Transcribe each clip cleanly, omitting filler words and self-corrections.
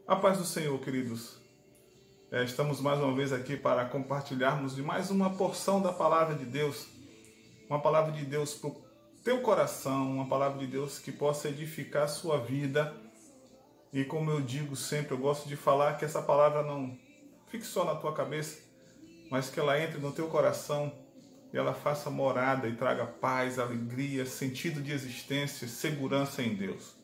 A paz do Senhor, queridos. Estamos mais uma vez aqui para compartilharmos de mais uma porção da palavra de Deus. Uma palavra de Deus para o teu coração, uma palavra de Deus que possa edificar a sua vida. E como eu digo sempre, eu gosto de falar que essa palavra não fique só na tua cabeça, mas que ela entre no teu coração e ela faça morada e traga paz, alegria, sentido de existência, segurança em Deus.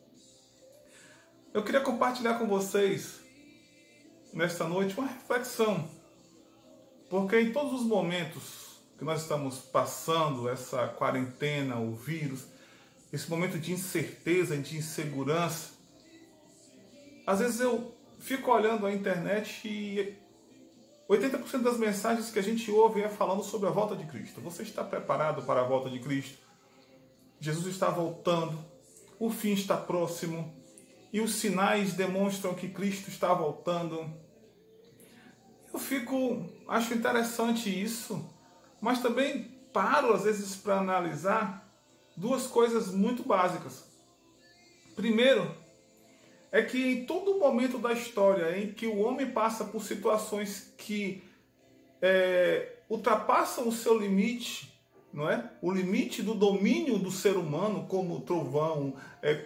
Eu queria compartilhar com vocês, nesta noite, uma reflexão. Porque em todos os momentos que nós estamos passando, essa quarentena, o vírus, esse momento de incerteza, de insegurança, às vezes eu fico olhando a internet e 80% das mensagens que a gente ouve é falando sobre a volta de Cristo. Você está preparado para a volta de Cristo? Jesus está voltando, o fim está próximo. E os sinais demonstram que Cristo está voltando. Acho interessante isso, mas também paro às vezes para analisar duas coisas muito básicas. Primeiro, é que em todo momento da história em que o homem passa por situações que ultrapassam o seu limite, não é? O limite do domínio do ser humano, como trovão,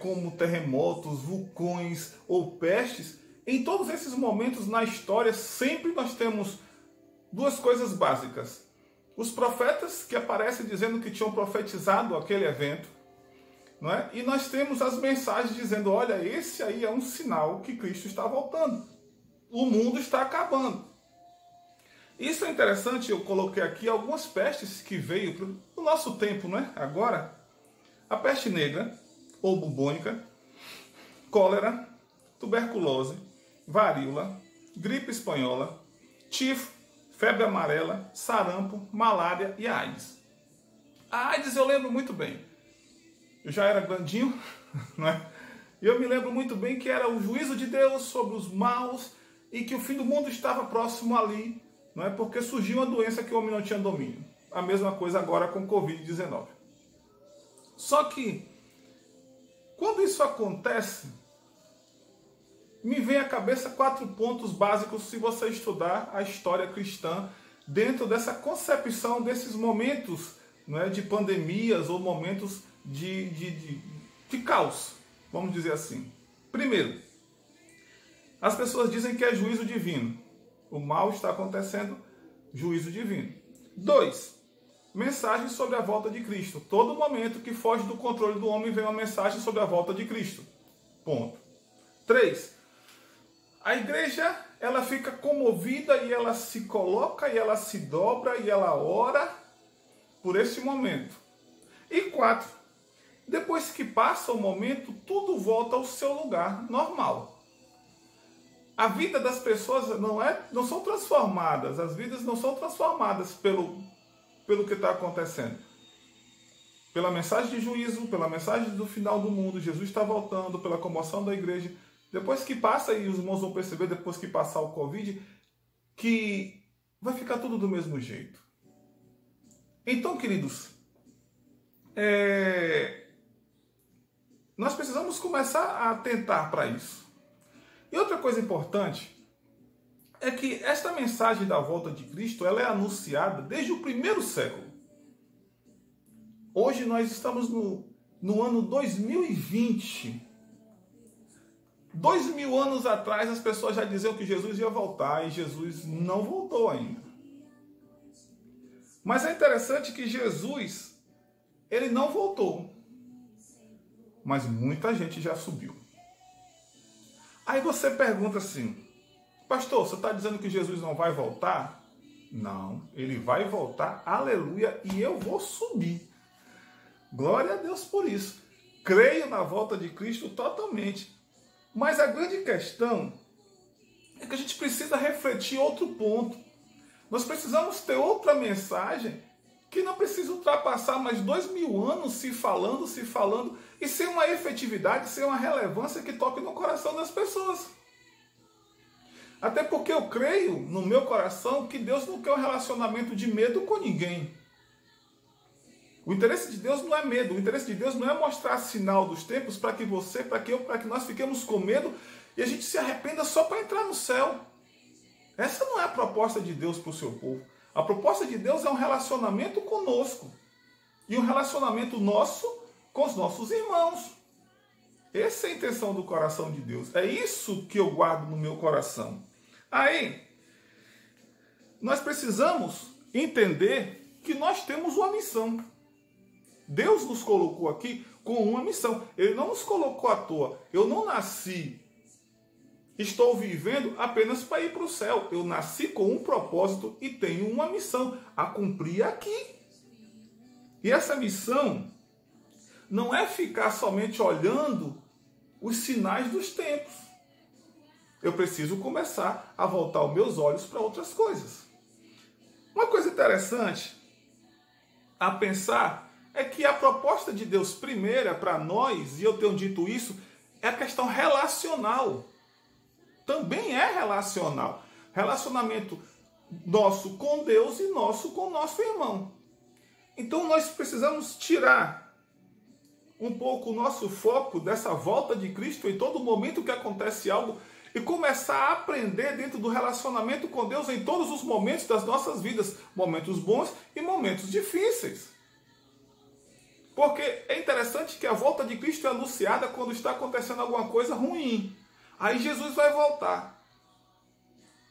como terremotos, vulcões ou pestes, em todos esses momentos na história sempre nós temos duas coisas básicas. Os profetas que aparecem dizendo que tinham profetizado aquele evento, não é? E nós temos as mensagens dizendo, olha, esse aí é um sinal que Cristo está voltando. O mundo está acabando. Isso é interessante, eu coloquei aqui algumas pestes que veio no nosso tempo, né? Agora, a peste negra, ou bubônica, cólera, tuberculose, varíola, gripe espanhola, tifo, febre amarela, sarampo, malária e AIDS. A AIDS eu lembro muito bem. Eu já era grandinho, não é? E eu me lembro muito bem que era o juízo de Deus sobre os maus e que o fim do mundo estava próximo ali, não é? Porque surgiu uma doença que o homem não tinha domínio. A mesma coisa agora com o Covid-19. Só que, quando isso acontece, me vem à cabeça 4 pontos básicos se você estudar a história cristã dentro dessa concepção desses momentos, não é? De pandemias ou momentos de caos, vamos dizer assim. Primeiro, as pessoas dizem que é juízo divino. O mal está acontecendo, juízo divino. 2. Mensagem sobre a volta de Cristo. Todo momento que foge do controle do homem vem uma mensagem sobre a volta de Cristo. Ponto. 3. A igreja, ela fica comovida e ela se coloca e ela se dobra e ela ora por esse momento. E 4. Depois que passa o momento, tudo volta ao seu lugar normal. A vida das pessoas não são transformadas, as vidas não são transformadas pelo que está acontecendo. Pela mensagem de juízo, pela mensagem do final do mundo, Jesus está voltando, pela comoção da igreja. Depois que passa, e os irmãos vão perceber, depois que passar o Covid, que vai ficar tudo do mesmo jeito. Então, queridos, nós precisamos começar a atentar para isso. E outra coisa importante é que esta mensagem da volta de Cristo ela é anunciada desde o primeiro século. Hoje nós estamos no ano 2020. 2000 anos atrás as pessoas já diziam que Jesus ia voltar e Jesus não voltou ainda. Mas é interessante que Jesus, ele não voltou. Mas muita gente já subiu. Aí você pergunta assim, pastor, você está dizendo que Jesus não vai voltar? Não, ele vai voltar, aleluia, e eu vou subir. Glória a Deus por isso. Creio na volta de Cristo totalmente. Mas a grande questão é que a gente precisa refletir outro ponto. Nós precisamos ter outra mensagem que não precisa ultrapassar mais 2000 anos se falando, e sem uma efetividade, sem uma relevância que toque no coração das pessoas. Até porque eu creio no meu coração que Deus não quer um relacionamento de medo com ninguém. O interesse de Deus não é medo, o interesse de Deus não é mostrar sinal dos tempos para que você, para que eu, para que nós fiquemos com medo e a gente se arrependa só para entrar no céu. Essa não é a proposta de Deus para o seu povo. A proposta de Deus é um relacionamento conosco. E um relacionamento nosso com os nossos irmãos. Essa é a intenção do coração de Deus. É isso que eu guardo no meu coração. Aí, nós precisamos entender que nós temos uma missão. Deus nos colocou aqui com uma missão. Ele não nos colocou à toa. Eu não nasci, estou vivendo apenas para ir para o céu. Eu nasci com um propósito e tenho uma missão a cumprir aqui. E essa missão não é ficar somente olhando os sinais dos tempos. Eu preciso começar a voltar os meus olhos para outras coisas. Uma coisa interessante a pensar é que a proposta de Deus primeira para nós, e eu tenho dito isso, é a questão relacional. Também é relacional. Relacionamento nosso com Deus e nosso com o nosso irmão. Então nós precisamos tirar um pouco o nosso foco dessa volta de Cristo em todo momento que acontece algo e começar a aprender dentro do relacionamento com Deus em todos os momentos das nossas vidas, momentos bons e momentos difíceis. Porque é interessante que a volta de Cristo é anunciada quando está acontecendo alguma coisa ruim. Aí Jesus vai voltar.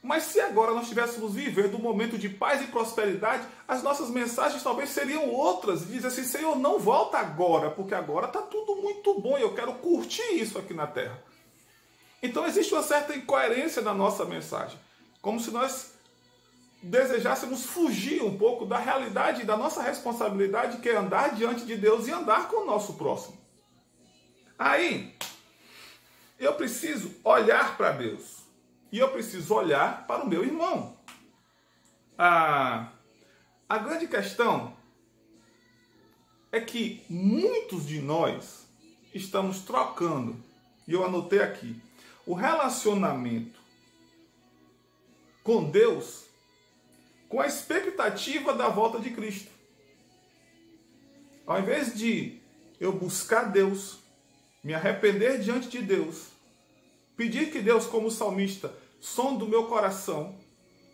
Mas se agora nós estivéssemos vivendo um momento de paz e prosperidade, as nossas mensagens talvez seriam outras. Diz assim, Senhor, não volta agora, porque agora está tudo muito bom e eu quero curtir isso aqui na terra. Então existe uma certa incoerência na nossa mensagem. Como se nós desejássemos fugir um pouco da realidade e da nossa responsabilidade, que é andar diante de Deus e andar com o nosso próximo. Aí, eu preciso olhar para Deus. E eu preciso olhar para o meu irmão. A grande questão é que muitos de nós estamos trocando, e eu anotei aqui, o relacionamento com Deus com a expectativa da volta de Cristo. Ao invés de eu buscar Deus, me arrepender diante de Deus, pedir que Deus, como salmista, sonde o meu coração,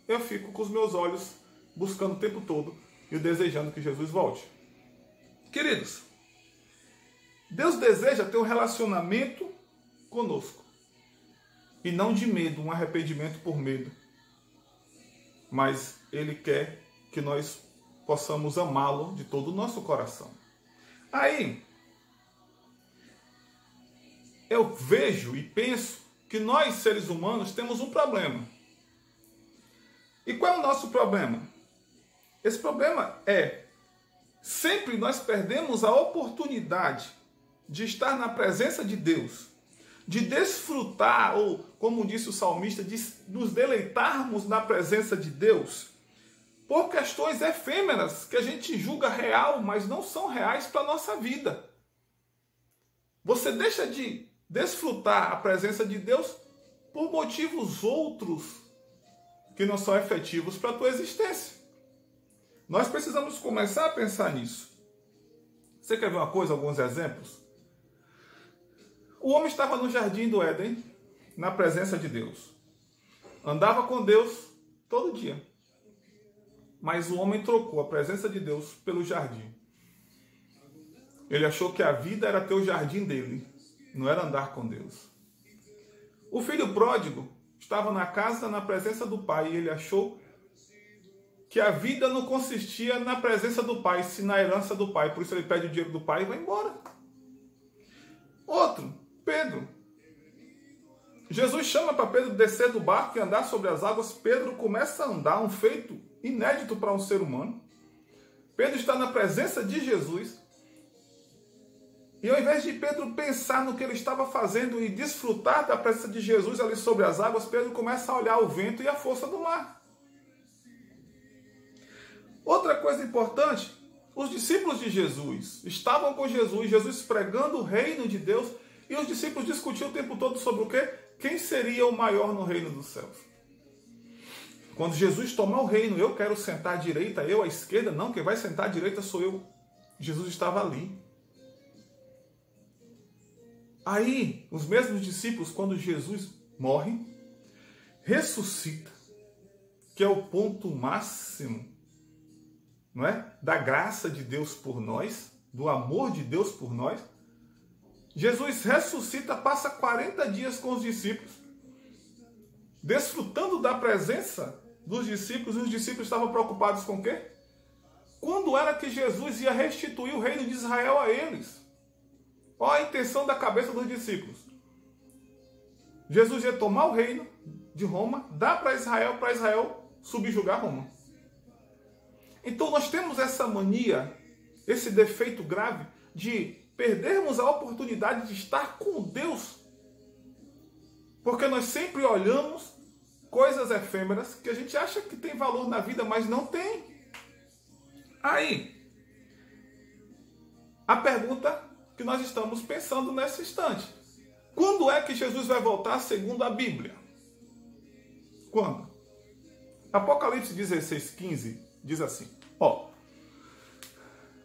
eu fico com os meus olhos buscando o tempo todo e desejando que Jesus volte. Queridos, Deus deseja ter um relacionamento conosco. E não de medo, um arrependimento por medo. Mas Ele quer que nós possamos amá-lo de todo o nosso coração. Aí, eu vejo e penso que nós, seres humanos, temos um problema. E qual é o nosso problema? Esse problema é, sempre nós perdemos a oportunidade de estar na presença de Deus, de desfrutar, ou como disse o salmista, de nos deleitarmos na presença de Deus, por questões efêmeras que a gente julga real, mas não são reais para a nossa vida. Você deixa de desfrutar a presença de Deus por motivos outros que não são efetivos para a tua existência. Nós precisamos começar a pensar nisso. Você quer ver uma coisa, alguns exemplos? O homem estava no jardim do Éden, na presença de Deus. Andava com Deus todo dia. Mas o homem trocou a presença de Deus pelo jardim. Ele achou que a vida era ter o jardim dele, não era andar com Deus. O filho pródigo estava na casa, na presença do pai, e ele achou que a vida não consistia na presença do pai, se na herança do pai. Por isso ele pede o dinheiro do pai e vai embora. Outro, Pedro. Jesus chama para Pedro descer do barco e andar sobre as águas. Pedro começa a andar, um feito inédito para um ser humano. Pedro está na presença de Jesus. E ao invés de Pedro pensar no que ele estava fazendo e desfrutar da presença de Jesus ali sobre as águas, Pedro começa a olhar o vento e a força do mar. Outra coisa importante, os discípulos de Jesus estavam com Jesus, Jesus pregando o reino de Deus, e os discípulos discutiam o tempo todo sobre o quê? Quem seria o maior no reino dos céus? Quando Jesus tomar o reino, eu quero sentar à direita, eu à esquerda? Não, quem vai sentar à direita sou eu. Jesus estava ali. Aí, os mesmos discípulos, quando Jesus morre, ressuscita, que é o ponto máximo, não é? Da graça de Deus por nós, do amor de Deus por nós. Jesus ressuscita, passa 40 dias com os discípulos, desfrutando da presença dos discípulos, e os discípulos estavam preocupados com o quê? Quando era que Jesus ia restituir o reino de Israel a eles? Qual a intenção da cabeça dos discípulos? Jesus ia tomar o reino de Roma, dar para Israel subjugar Roma. Então nós temos essa mania, esse defeito grave de perdermos a oportunidade de estar com Deus, porque nós sempre olhamos coisas efêmeras que a gente acha que tem valor na vida, mas não tem. Aí, a pergunta que nós estamos pensando nesse instante: quando é que Jesus vai voltar segundo a Bíblia? Quando? Apocalipse 16:15 diz assim,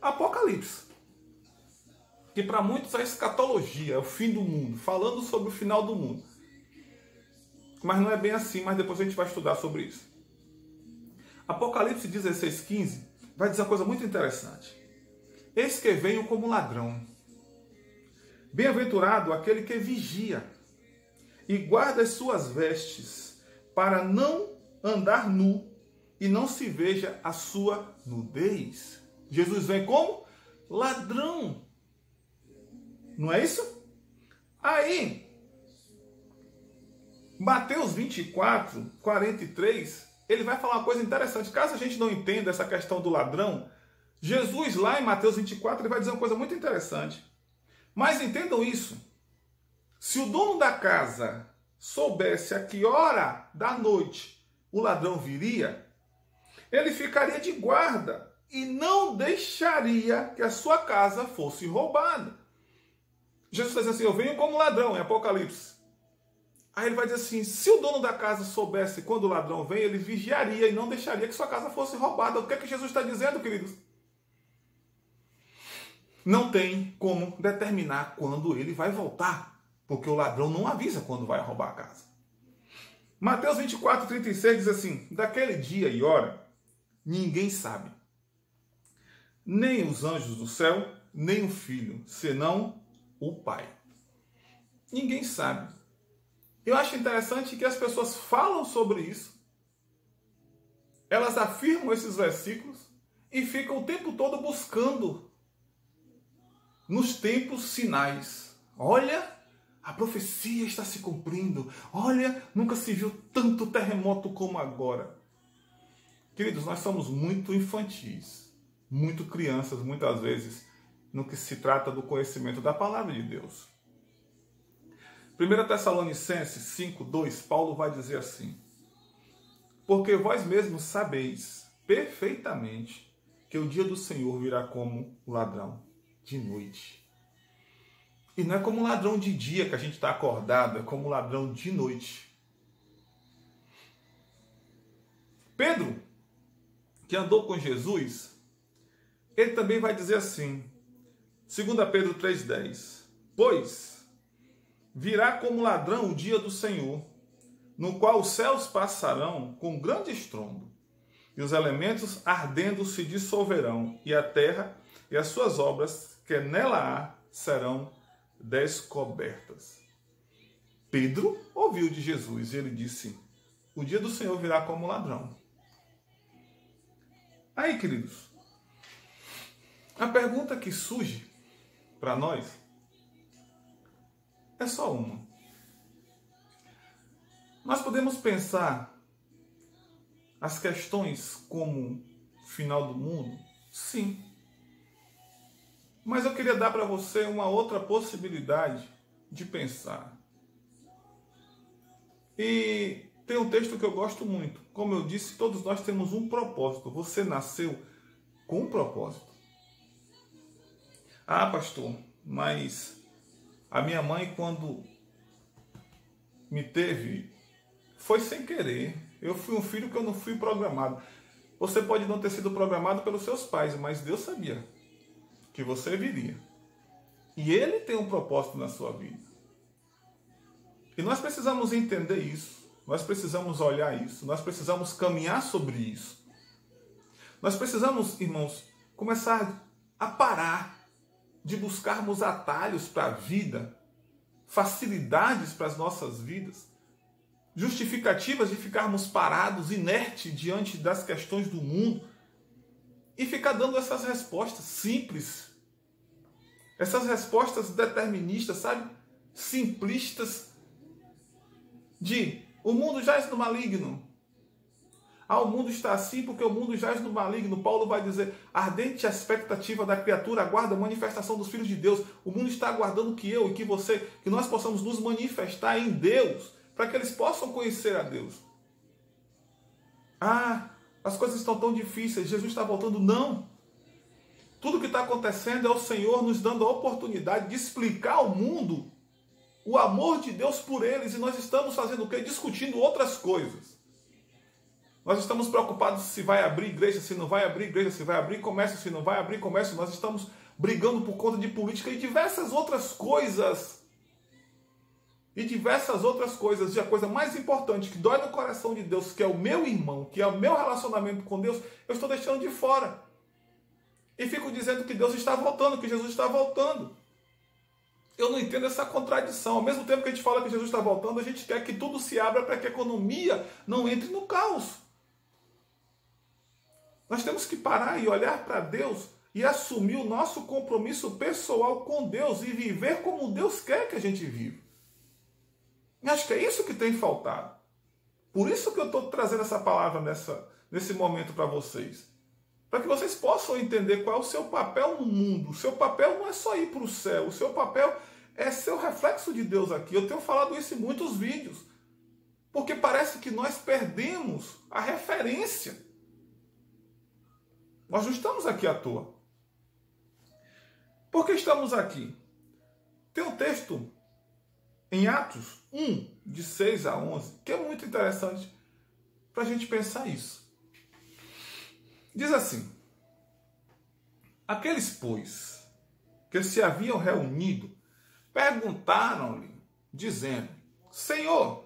Apocalipse, que para muitos é escatologia, é o fim do mundo, falando sobre o final do mundo. Mas não é bem assim, mas depois a gente vai estudar sobre isso. Apocalipse 16:15 vai dizer uma coisa muito interessante. Eis que venho como ladrão. Bem-aventurado aquele que vigia e guarda as suas vestes, para não andar nu e não se veja a sua nudez. Jesus vem como ladrão. Não é isso? Aí, Mateus 24, 43, ele vai falar uma coisa interessante. Caso a gente não entenda essa questão do ladrão, Jesus lá em Mateus 24, ele vai dizer uma coisa muito interessante. Mas entendam isso. Se o dono da casa soubesse a que hora da noite o ladrão viria, ele ficaria de guarda e não deixaria que a sua casa fosse roubada. Jesus está dizendo assim, eu venho como ladrão, em Apocalipse. Aí ele vai dizer assim, se o dono da casa soubesse quando o ladrão vem, ele vigiaria e não deixaria que sua casa fosse roubada. O que é que Jesus está dizendo, queridos? Não tem como determinar quando ele vai voltar, porque o ladrão não avisa quando vai roubar a casa. Mateus 24, 36 diz assim, daquele dia e hora, ninguém sabe, nem os anjos do céu, nem o Filho, senão o Pai. Ninguém sabe. Eu acho interessante que as pessoas falam sobre isso, elas afirmam esses versículos e ficam o tempo todo buscando nos tempos sinais. Olha, a profecia está se cumprindo. Olha, nunca se viu tanto terremoto como agora. Queridos, nós somos muito infantis, muito crianças, muitas vezes, no que se trata do conhecimento da palavra de Deus. 1 Tessalonicenses 5:2, Paulo vai dizer assim, porque vós mesmos sabeis perfeitamente que o dia do Senhor virá como ladrão de noite. E não é como ladrão de dia que a gente está acordado, é como ladrão de noite. Pedro, que andou com Jesus, ele também vai dizer assim, 2 Pedro 3:10, pois virá como ladrão o dia do Senhor, no qual os céus passarão com grande estrondo, e os elementos ardendo se dissolverão, e a terra e as suas obras que nela há serão descobertas. Pedro ouviu de Jesus e ele disse, o dia do Senhor virá como ladrão. Aí, queridos, a pergunta que surge para nós é só uma. Nós podemos pensar as questões como final do mundo? Sim. Mas eu queria dar para você uma outra possibilidade de pensar. E tem um texto que eu gosto muito. Como eu disse, todos nós temos um propósito. Você nasceu com um propósito. Ah, pastor, mas a minha mãe, quando me teve, foi sem querer. Eu fui um filho que eu não fui programado. Você pode não ter sido programado pelos seus pais, mas Deus sabia que você viria. E Ele tem um propósito na sua vida. E nós precisamos entender isso, nós precisamos olhar isso, nós precisamos caminhar sobre isso. Nós precisamos, irmãos, começar a parar de buscarmos atalhos para a vida, facilidades para as nossas vidas, justificativas de ficarmos parados, inertes diante das questões do mundo e ficar dando essas respostas simples, essas respostas deterministas, sabe? Simplistas de o mundo jaz no maligno. O mundo está assim porque o mundo jaz no maligno. Paulo vai dizer, ardente expectativa da criatura aguarda a manifestação dos filhos de Deus. O mundo está aguardando que eu e que você, que nós possamos nos manifestar em Deus, para que eles possam conhecer a Deus. As coisas estão tão difíceis, Jesus está voltando. Não. Tudo que está acontecendo é o Senhor nos dando a oportunidade de explicar ao mundo o amor de Deus por eles. E nós estamos fazendo o quê? Discutindo outras coisas. Nós estamos preocupados se vai abrir igreja, se não vai abrir igreja, se vai abrir comércio, se não vai abrir comércio. Nós estamos brigando por conta de política e diversas outras coisas. E diversas outras coisas. E a coisa mais importante que dói no coração de Deus, que é o meu irmão, que é o meu relacionamento com Deus, eu estou deixando de fora. E fico dizendo que Deus está voltando, que Jesus está voltando. Eu não entendo essa contradição. Ao mesmo tempo que a gente fala que Jesus está voltando, a gente quer que tudo se abra para que a economia não entre no caos. Nós temos que parar e olhar para Deus e assumir o nosso compromisso pessoal com Deus e viver como Deus quer que a gente viva. E acho que é isso que tem faltado. Por isso que eu estou trazendo essa palavra nesse momento para vocês. Para que vocês possam entender qual é o seu papel no mundo. O seu papel não é só ir para o céu. O seu papel é ser o reflexo de Deus aqui. Eu tenho falado isso em muitos vídeos. Porque parece que nós perdemos a referência. Nós não estamos aqui à toa. Por que estamos aqui? Tem um texto em Atos 1, de 6 a 11, que é muito interessante para a gente pensar isso. Diz assim: aqueles, pois, que se haviam reunido, perguntaram-lhe, dizendo: Senhor,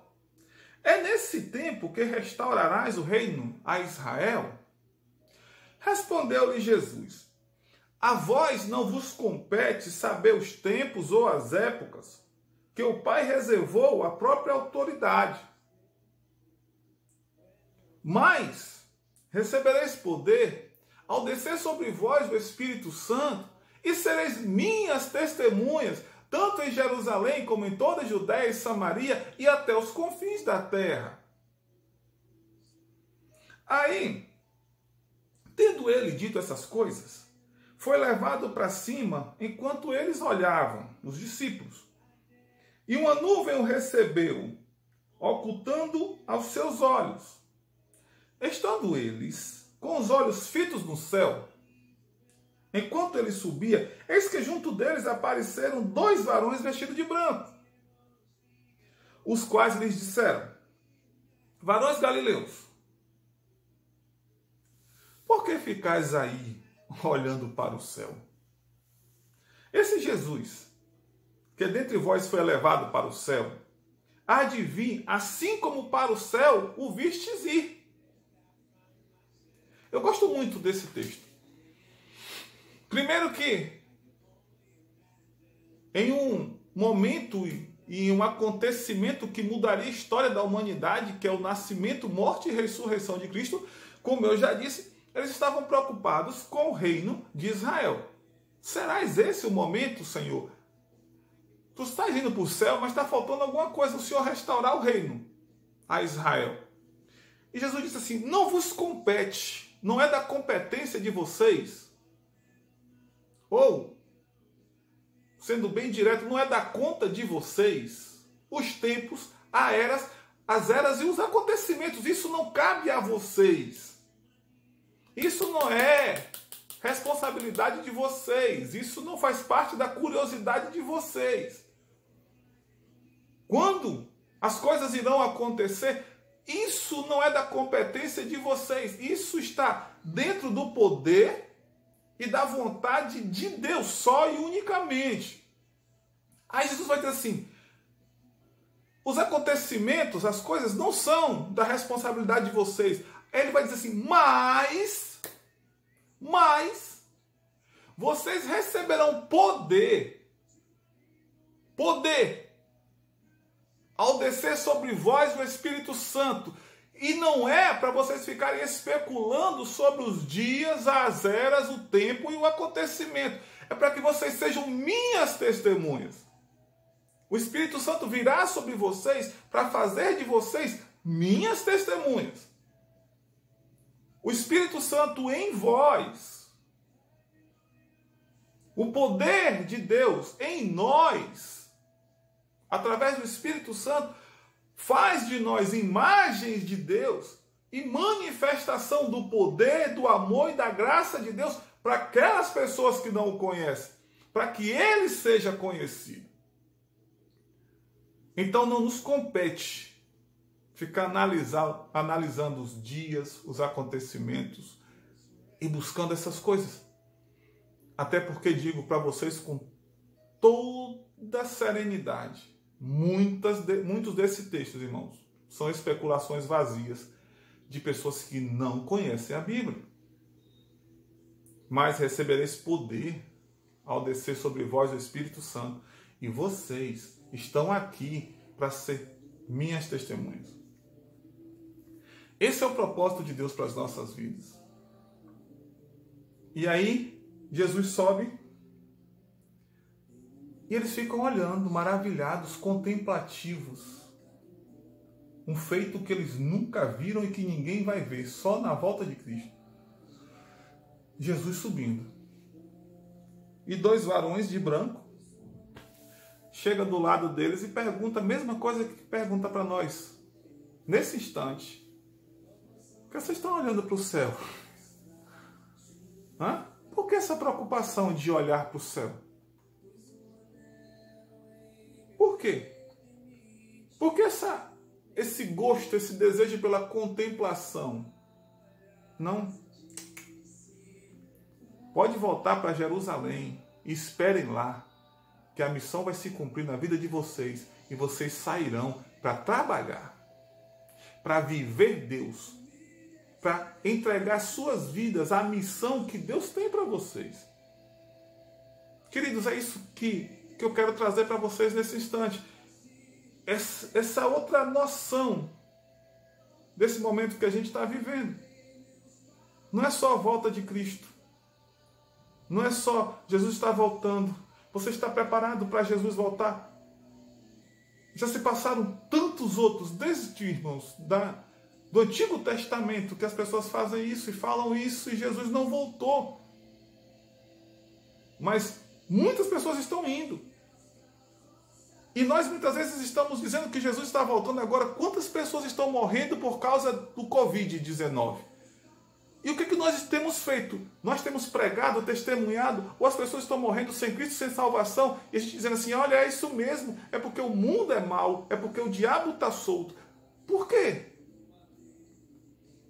é nesse tempo que restaurarás o reino a Israel? Respondeu-lhe Jesus: a vós não vos compete saber os tempos ou as épocas que o Pai reservou à própria autoridade. Mas recebereis poder ao descer sobre vós o Espírito Santo, e sereis minhas testemunhas, tanto em Jerusalém como em toda a Judéia e Samaria e até os confins da terra. Aí, tendo ele dito essas coisas, foi levado para cima enquanto eles olhavam, os discípulos. E uma nuvem o recebeu, ocultando aos seus olhos. Estando eles com os olhos fitos no céu, enquanto ele subia, eis que junto deles apareceram 2 varões vestidos de branco, os quais lhes disseram: varões galileus, por que ficais aí olhando para o céu? Esse Jesus, que dentre vós foi elevado para o céu, há de vir, assim como para o céu o vistes ir. Eu gosto muito desse texto. Primeiro que, em um momento e um acontecimento que mudaria a história da humanidade, que é o nascimento, morte e ressurreição de Cristo, como eu já disse, eles estavam preocupados com o reino de Israel. Serás esse o momento, Senhor? Tu estás indo para o céu, mas está faltando alguma coisa, o Senhor restaurar o reino a Israel. E Jesus disse assim: não vos compete, não é da competência de vocês. Ou, sendo bem direto, não é da conta de vocês os tempos, as eras e os acontecimentos. Isso não cabe a vocês. Isso não é responsabilidade de vocês. Isso não faz parte da curiosidade de vocês. Quando as coisas irão acontecer, isso não é da competência de vocês. Isso está dentro do poder e da vontade de Deus, só e unicamente. Aí Jesus vai dizer assim: os acontecimentos, as coisas não são da responsabilidade de vocês. Ele vai dizer assim, mas vocês receberão poder ao descer sobre vós o Espírito Santo. E não é para vocês ficarem especulando sobre os dias, as eras, o tempo e o acontecimento. É para que vocês sejam minhas testemunhas. O Espírito Santo virá sobre vocês para fazer de vocês minhas testemunhas. O Espírito Santo em vós, o poder de Deus em nós, através do Espírito Santo, faz de nós imagens de Deus e manifestação do poder, do amor e da graça de Deus para aquelas pessoas que não o conhecem, para que ele seja conhecido. Então não nos compete ficar analisando os dias, os acontecimentos e buscando essas coisas. Até porque digo para vocês com toda serenidade, muitos desses textos, irmãos, são especulações vazias de pessoas que não conhecem a Bíblia. Mas recebereis poder ao descer sobre vós o Espírito Santo, e vocês estão aqui para ser minhas testemunhas. Esse é o propósito de Deus para as nossas vidas. E aí, Jesus sobe e eles ficam olhando, maravilhados, contemplativos. Um feito que eles nunca viram e que ninguém vai ver, só na volta de Cristo. Jesus subindo. E 2 varões de branco chega do lado deles e pergunta a mesma coisa que pergunta para nós. Nesse instante, por que vocês estão olhando para o céu? Hã? Por que essa preocupação de olhar para o céu? Por quê? Por que esse gosto, esse desejo pela contemplação? Não. Pode voltar para Jerusalém e esperem lá, que a missão vai se cumprir na vida de vocês e vocês sairão para trabalhar, para viver Deus, para entregar suas vidas à missão que Deus tem para vocês. Queridos, é isso que eu quero trazer para vocês nesse instante. Essa outra noção desse momento que a gente está vivendo. Não é só a volta de Cristo. Não é só Jesus está voltando. Você está preparado para Jesus voltar? Já se passaram tantos outros, desde, irmãos, do Antigo Testamento, que as pessoas fazem isso e falam isso e Jesus não voltou. Mas muitas pessoas estão indo. E nós muitas vezes estamos dizendo que Jesus está voltando agora. Quantas pessoas estão morrendo por causa do Covid-19? E o que nós temos feito? Nós temos pregado, testemunhado, ou as pessoas estão morrendo sem Cristo, sem salvação, e a gente dizendo assim, olha, é isso mesmo, é porque o mundo é mau, é porque o diabo está solto. Por quê?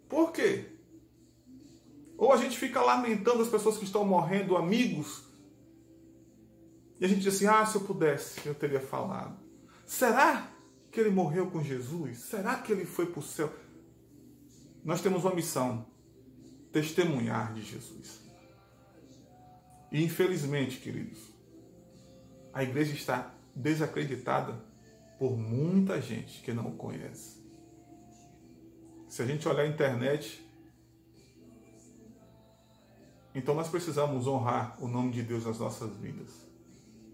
Por quê? Ou a gente fica lamentando as pessoas que estão morrendo, amigos, e a gente diz assim, se eu pudesse, eu teria falado. Será que ele morreu com Jesus? Será que ele foi para o céu? Nós temos uma missão, testemunhar de Jesus. E infelizmente, queridos, a igreja está desacreditada por muita gente que não o conhece. Se a gente olhar a internet, então nós precisamos honrar o nome de Deus nas nossas vidas.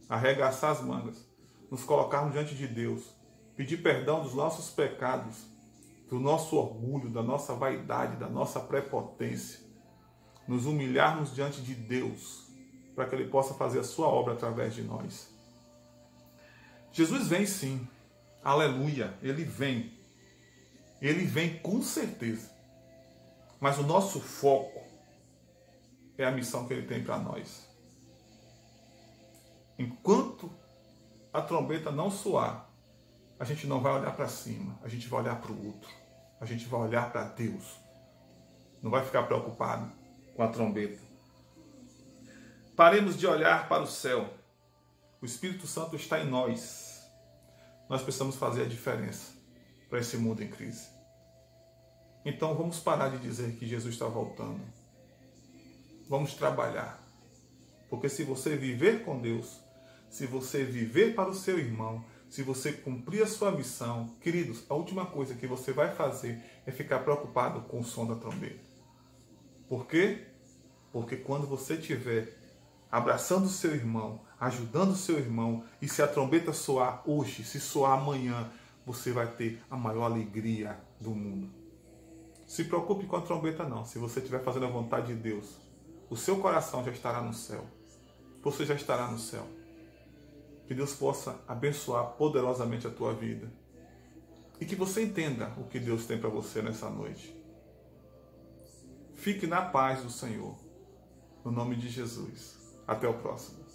Arregaçar as mangas, nos colocarmos diante de Deus, pedir perdão dos nossos pecados, do nosso orgulho, da nossa vaidade, da nossa prepotência, nos humilharmos diante de Deus, para que Ele possa fazer a sua obra através de nós. Jesus vem sim, aleluia, Ele vem com certeza, mas o nosso foco é a missão que Ele tem para nós. Enquanto a trombeta não soar, a gente não vai olhar para cima, a gente vai olhar para o outro. A gente vai olhar para Deus. Não vai ficar preocupado com a trombeta. Paremos de olhar para o céu. O Espírito Santo está em nós. nós precisamos fazer a diferença para esse mundo em crise. Então vamos parar de dizer que Jesus está voltando. Vamos trabalhar. Porque se você viver com Deus, se você viver para o seu irmão, se você cumprir a sua missão, queridos, a última coisa que você vai fazer é ficar preocupado com o som da trombeta. Por quê? Porque quando você estiver abraçando o seu irmão, ajudando o seu irmão, e se a trombeta soar hoje, se soar amanhã, você vai ter a maior alegria do mundo. Se preocupe com a trombeta não. Se você estiver fazendo a vontade de Deus, o seu coração já estará no céu. Você já estará no céu. Que Deus possa abençoar poderosamente a tua vida. E que você entenda o que Deus tem para você nessa noite. Fique na paz do Senhor. No nome de Jesus. Até o próximo.